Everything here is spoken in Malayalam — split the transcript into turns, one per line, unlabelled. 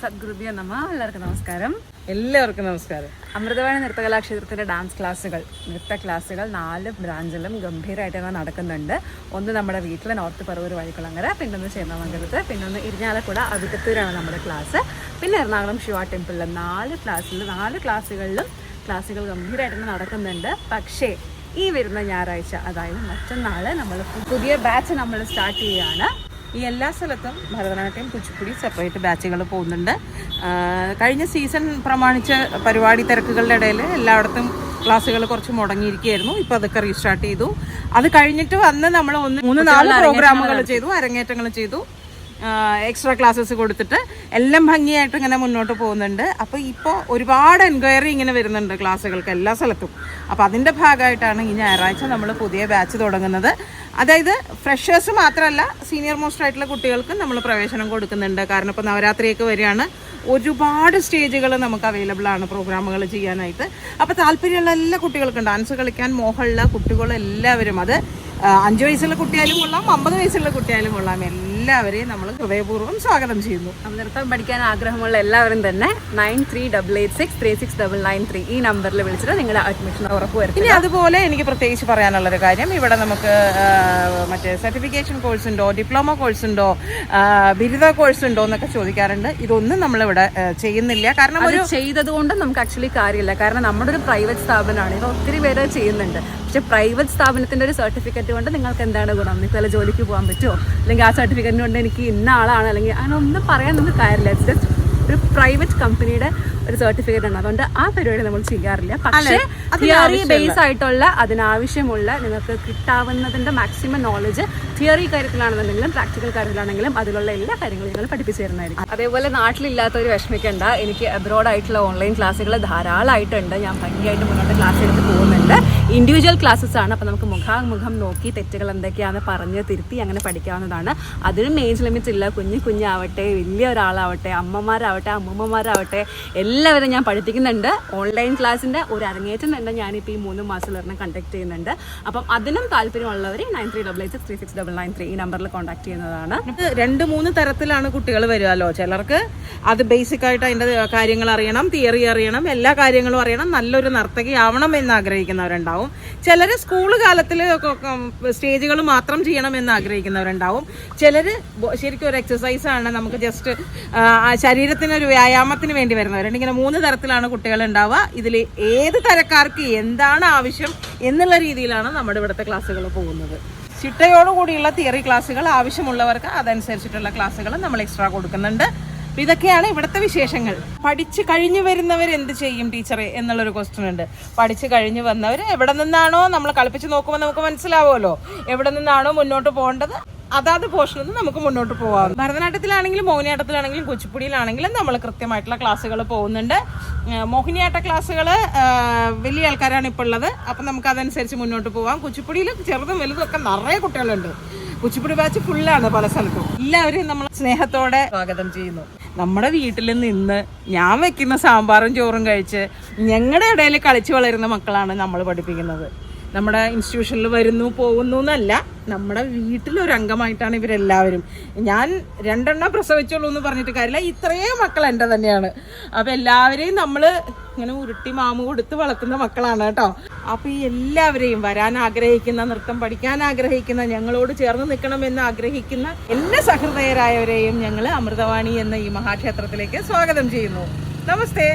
സദ്ഗുരുഭ്യോ നമഃ. എല്ലാവർക്കും
നമസ്കാരം.
അമൃതവാണി നൃത്തകലാക്ഷേത്രത്തിൻ്റെ ഡാൻസ് ക്ലാസ്സുകൾ, നൃത്ത ക്ലാസ്സുകൾ 4 ബ്രാഞ്ചിലും ഗംഭീരമായിട്ട് തന്നെ നടക്കുന്നുണ്ട്. ഒന്ന് നമ്മുടെ വീട്ടിൽ നോർത്ത് പറവൂർ വഴിക്കുളങ്ങര, പിന്നെ ഒന്ന് ചേന്നമംഗലത്ത്, പിന്നെ ഒന്ന് ഇരിഞ്ഞാലക്കുട അവിട്ടത്തൂരാണ് നമ്മുടെ ക്ലാസ്. പിന്നെ എറണാകുളം ശിവ ടെമ്പിളിൽ 4 ക്ലാസ്സുകളിലും ക്ലാസ്സുകൾ ഗംഭീരമായിട്ട് തന്നെ നടക്കുന്നുണ്ട്. പക്ഷേ ഈ വരുന്ന ഞായറാഴ്ച, അതായത് മറ്റന്നാൾ നമ്മൾ പുതിയ ബാച്ച് നമ്മൾ സ്റ്റാർട്ട് ചെയ്യുകയാണ്.
ഈ എല്ലാ സ്ഥലത്തും ഭരതനാട്യം, കുച്ചിപ്പുടി സെപ്പറേറ്റ് ബാച്ചുകൾ പോകുന്നുണ്ട്. കഴിഞ്ഞ സീസൺ പ്രമാണിച്ച് പരിപാടി തിരക്കുകളുടെ ഇടയിൽ എല്ലായിടത്തും ക്ലാസ്സുകൾ കുറച്ച് മുടങ്ങിയിരിക്കുകയായിരുന്നു. ഇപ്പോൾ അതൊക്കെ റീസ്റ്റാർട്ട് ചെയ്തു. അത് കഴിഞ്ഞിട്ട് വന്ന് നമ്മൾ 3-4 പ്രോഗ്രാമുകൾ ചെയ്തു, അരങ്ങേറ്റങ്ങൾ ചെയ്തു, എക്സ്ട്രാ ക്ലാസ്സസ് കൊടുത്തിട്ട് എല്ലാം ഭംഗിയായിട്ട് ഇങ്ങനെ മുന്നോട്ട് പോകുന്നുണ്ട്. അപ്പോൾ ഇപ്പോൾ ഒരുപാട് എൻക്വയറി ഇങ്ങനെ വരുന്നുണ്ട് ക്ലാസ്സുകൾക്ക് എല്ലാ സ്ഥലത്തും. അപ്പോൾ അതിൻ്റെ ഭാഗമായിട്ടാണ് ഈ ഞായറാഴ്ച നമ്മൾ പുതിയ ബാച്ച് തുടങ്ങുന്നത്. അതായത് ഫ്രഷേഴ്സ് മാത്രമല്ല, സീനിയർ മോസ്റ്റ് ആയിട്ടുള്ള കുട്ടികൾക്കും നമ്മൾ പ്രവേശനം കൊടുക്കുന്നുണ്ട്. കാരണം ഇപ്പോൾ നവരാത്രിയൊക്കെ വരികയാണ്, ഒരുപാട് സ്റ്റേജുകൾ നമുക്ക് അവൈലബിൾ ആണ് പ്രോഗ്രാമുകൾ ചെയ്യാനായിട്ട്. അപ്പോൾ താല്പര്യമുള്ള എല്ലാ കുട്ടികൾക്കും ഡാൻസ് കളിക്കാൻ മോഹമുള്ള കുട്ടികളെല്ലാവരും, അത് 5 വയസ്സുള്ള കുട്ടിയായാലും കൊള്ളാം, 50 വയസ്സുള്ള കുട്ടിയായാലും കൊള്ളാം, എല്ലാവരെയും നമ്മൾ ഹൃദയപൂർവ്വം സ്വാഗതം ചെയ്യുന്നു.
നൃത്തം പഠിക്കാൻ ആഗ്രഹമുള്ള എല്ലാവരും തന്നെ 9388636993 ഈ നമ്പറിൽ വിളിച്ചിട്ട് നിങ്ങളുടെ അഡ്മിഷൻ ഉറപ്പുവരുത്തുക.
ഇനി അതുപോലെ എനിക്ക് പ്രത്യേകിച്ച് പറയാനുള്ളൊരു കാര്യം, ഇവിടെ നമുക്ക് മറ്റേ സർട്ടിഫിക്കേഷൻ കോഴ്സ് ഉണ്ടോ, ഡിപ്ലോമ കോഴ്സ് ഉണ്ടോ, ബിരുദ കോഴ്സ് ഉണ്ടോ എന്നൊക്കെ ചോദിക്കാറുണ്ട്. ഇതൊന്നും നമ്മളിവിടെ ചെയ്യുന്നില്ല. കാരണം
ഒരു ചെയ്തത് കൊണ്ട് നമുക്ക് ആക്ച്വലി കാര്യമില്ല. കാരണം നമ്മുടെ ഒരു പ്രൈവറ്റ് സ്ഥാപനമാണ്, ഇത് ഒത്തിരി പേര് ചെയ്യുന്നുണ്ട്. പക്ഷെ പ്രൈവറ്റ് സ്ഥാപനത്തിൻ്റെ ഒരു സർട്ടിഫിക്കറ്റ് കൊണ്ട് നിങ്ങൾക്ക് എന്താണ് ഗുണം? നിങ്ങൾക്ക് വല്ല ജോലിക്ക് പോകാൻ പറ്റുമോ? അല്ലെങ്കിൽ ആ സർട്ടിഫിക്കറ്റ് കൊണ്ട് എനിക്ക് ഇന്ന ആളാണ്, അല്ലെങ്കിൽ അങ്ങനെ ഒന്നും പറയാൻ നമുക്ക് കാര്യമില്ല. ഇറ്റ്സ് ജസ്റ്റ് ഒരു പ്രൈവറ്റ് കമ്പനിയുടെ ഒരു സർട്ടിഫിക്കറ്റ് ആണ്. അതുകൊണ്ട് ആ പരിപാടി നമ്മൾ ചെയ്യാറില്ല. പക്ഷേ തിയറി ബേസ് ആയിട്ടുള്ള അതിനാവശ്യമുള്ള നിങ്ങൾക്ക് കിട്ടാവുന്നതിൻ്റെ മാക്സിമം നോളജ് തിയറി കാര്യത്തിലാണെന്നുണ്ടെങ്കിലും പ്രാക്ടിക്കൽ കാര്യത്തിലാണെങ്കിലും അതിലുള്ള എല്ലാ കാര്യങ്ങളും ഞങ്ങൾ പഠിപ്പിച്ചു തരുന്നതായിരിക്കും. അതേപോലെ നാട്ടിലില്ലാത്തവർ വിഷമിക്കേണ്ട, എനിക്ക് അബ്രോഡ് ആയിട്ടുള്ള ഓൺലൈൻ ക്ലാസ്സുകൾ ധാരാളമായിട്ടുണ്ട്. ഞാൻ ഭംഗിയായിട്ട് മുന്നോട്ട് ക്ലാസ് എടുത്ത് പോകുന്നുണ്ട്. ഇൻഡിവിജ്വൽ ക്ലാസ്സസ് ആണ്. അപ്പോൾ നമുക്ക് മുഖാമുഖം നോക്കി തെറ്റുകൾ എന്തൊക്കെയാണെന്ന് പറഞ്ഞ് തിരുത്തി അങ്ങനെ പഠിക്കാവുന്നതാണ്. അതിനും ഏജ് ലിമിറ്റ് ഇല്ല. കുഞ്ഞാവട്ടെ, വലിയ ഒരാളാവട്ടെ, അമ്മമാരാവട്ടെ, അമ്മൂമ്മമാരാവട്ടെ, എല്ലാവരും ഞാൻ പഠിപ്പിക്കുന്നുണ്ട്. ഓൺലൈൻ ക്ലാസ്സിൻ്റെ ഒരു അരങ്ങേറ്റം തന്നെ ഞാനിപ്പോൾ ഈ 3 മാസത്തിലൊരെണ്ണം കണ്ടക്ട് ചെയ്യുന്നുണ്ട്. അപ്പം അതിനും താല്പര്യമുള്ളവർ 9388636993 ഈ നമ്പറിൽ കോൺടാക്ട് ചെയ്യുന്നതാണ്.
2-3 തരത്തിലാണ് കുട്ടികൾ വരുമല്ലോ. ചിലർക്ക് അത് ബേസിക് ആയിട്ട് അതിൻ്റെ കാര്യങ്ങൾ അറിയണം, തിയറി അറിയണം, എല്ലാ കാര്യങ്ങളും അറിയണം, നല്ലൊരു നർത്തകി ആവണം എന്ന് ആഗ്രഹിക്കുന്നവരുണ്ടാവും. ചിലർ സ്കൂൾ കാലത്തിൽ സ്റ്റേജുകൾ മാത്രം ചെയ്യണം എന്ന് ആഗ്രഹിക്കുന്നവരുണ്ടാവും. ചിലർ ശരിക്കും ഒരു എക്സസൈസാണ്, നമുക്ക് ജസ്റ്റ് ശരീരത്തിനൊരു വ്യായാമത്തിന് വേണ്ടി വരുന്നവരുണ്ട്. ഇങ്ങനെ 3 തരത്തിലാണ് കുട്ടികൾ ഉണ്ടാവുക. ഇതിൽ ഏത് തരക്കാർക്ക് എന്താണ് ആവശ്യം എന്നുള്ള രീതിയിലാണ് നമ്മുടെ ഇവിടുത്തെ ക്ലാസ്സുകൾ പോകുന്നത്. ചിട്ടയോടുകൂടിയുള്ള തിയറി ക്ലാസ്സുകൾ ആവശ്യമുള്ളവർക്ക് അതനുസരിച്ചിട്ടുള്ള ക്ലാസ്സുകൾ നമ്മൾ എക്സ്ട്രാ കൊടുക്കുന്നുണ്ട്. ഇതൊക്കെയാണ് ഇവിടുത്തെ വിശേഷങ്ങൾ. പഠിച്ച് കഴിഞ്ഞ് വരുന്നവർ എന്ത് ചെയ്യും ടീച്ചറെ എന്നുള്ളൊരു ക്വസ്റ്റ്യൻ ഉണ്ട്. പഠിച്ച് കഴിഞ്ഞ് വന്നവർ എവിടെ നിന്നാണോ നമ്മൾ കളിപ്പിച്ച് നോക്കുമ്പോൾ നമുക്ക് മനസ്സിലാവുമല്ലോ എവിടെ നിന്നാണോ മുന്നോട്ട് പോകേണ്ടത്, അതാത് പോർഷനിൽ നിന്ന് നമുക്ക് മുന്നോട്ട് പോകാം. ഭരതനാട്യത്തിലാണെങ്കിലും മോഹിനിയാട്ടത്തിലാണെങ്കിലും കുച്ചിപ്പുടിയിലാണെങ്കിലും നമ്മൾ കൃത്യമായിട്ടുള്ള ക്ലാസ്സുകൾ പോകുന്നുണ്ട്. മോഹിനിയാട്ട ക്ലാസ്സുകൾ വലിയ ആൾക്കാരാണ് ഇപ്പോൾ ഉള്ളത്. അപ്പം നമുക്ക് അതനുസരിച്ച് മുന്നോട്ട് പോകാം. കുച്ചിപ്പുടിയിൽ ചെറുതും വലുതും ഒക്കെ നിറയെ കുട്ടികളുണ്ട്. കുച്ചിപ്പുടി ബാച്ച് ഫുള്ളാണ് പല സ്ഥലത്തും. എല്ലാവരെയും നമ്മൾ സ്നേഹത്തോടെ സ്വാഗതം ചെയ്യുന്നു. നമ്മുടെ വീട്ടിൽ നിന്ന് ഞാൻ വെക്കുന്ന സാമ്പാറും ചോറും കഴിച്ച് ഞങ്ങളുടെ ഇടയിൽ കളിച്ച് വളരുന്ന മക്കളാണ് നമ്മൾ പഠിപ്പിക്കുന്നത്. നമ്മുടെ ഇൻസ്റ്റിറ്റ്യൂഷനിൽ വരുന്നു പോകുന്നു എന്നല്ല, നമ്മുടെ വീട്ടിലൊരു അംഗമായിട്ടാണ് ഇവരെല്ലാവരും. ഞാൻ 2 എണ്ണം പ്രസവിച്ചുള്ളൂ എന്ന് പറഞ്ഞിട്ട് കാര്യമില്ല, ഇത്രയും മക്കൾ എൻ്റെ തന്നെയാണ്. അപ്പോൾ എല്ലാവരെയും നമ്മൾ ഇങ്ങനെ ഉരുട്ടി മാമു കൊടുത്ത് വളർത്തുന്ന മക്കളാണ് കേട്ടോ. അപ്പോൾ ഈ എല്ലാവരെയും വരാൻ ആഗ്രഹിക്കുന്ന, നൃത്തം പഠിക്കാൻ ആഗ്രഹിക്കുന്ന, ഞങ്ങളോട് ചേർന്ന് നിൽക്കണമെന്ന് ആഗ്രഹിക്കുന്ന എല്ലാ സഹൃദയരായവരെയും ഞങ്ങൾ അമൃതവാണി എന്ന ഈ മഹാക്ഷേത്രത്തിലേക്ക് സ്വാഗതം ചെയ്യുന്നു. നമസ്തേ.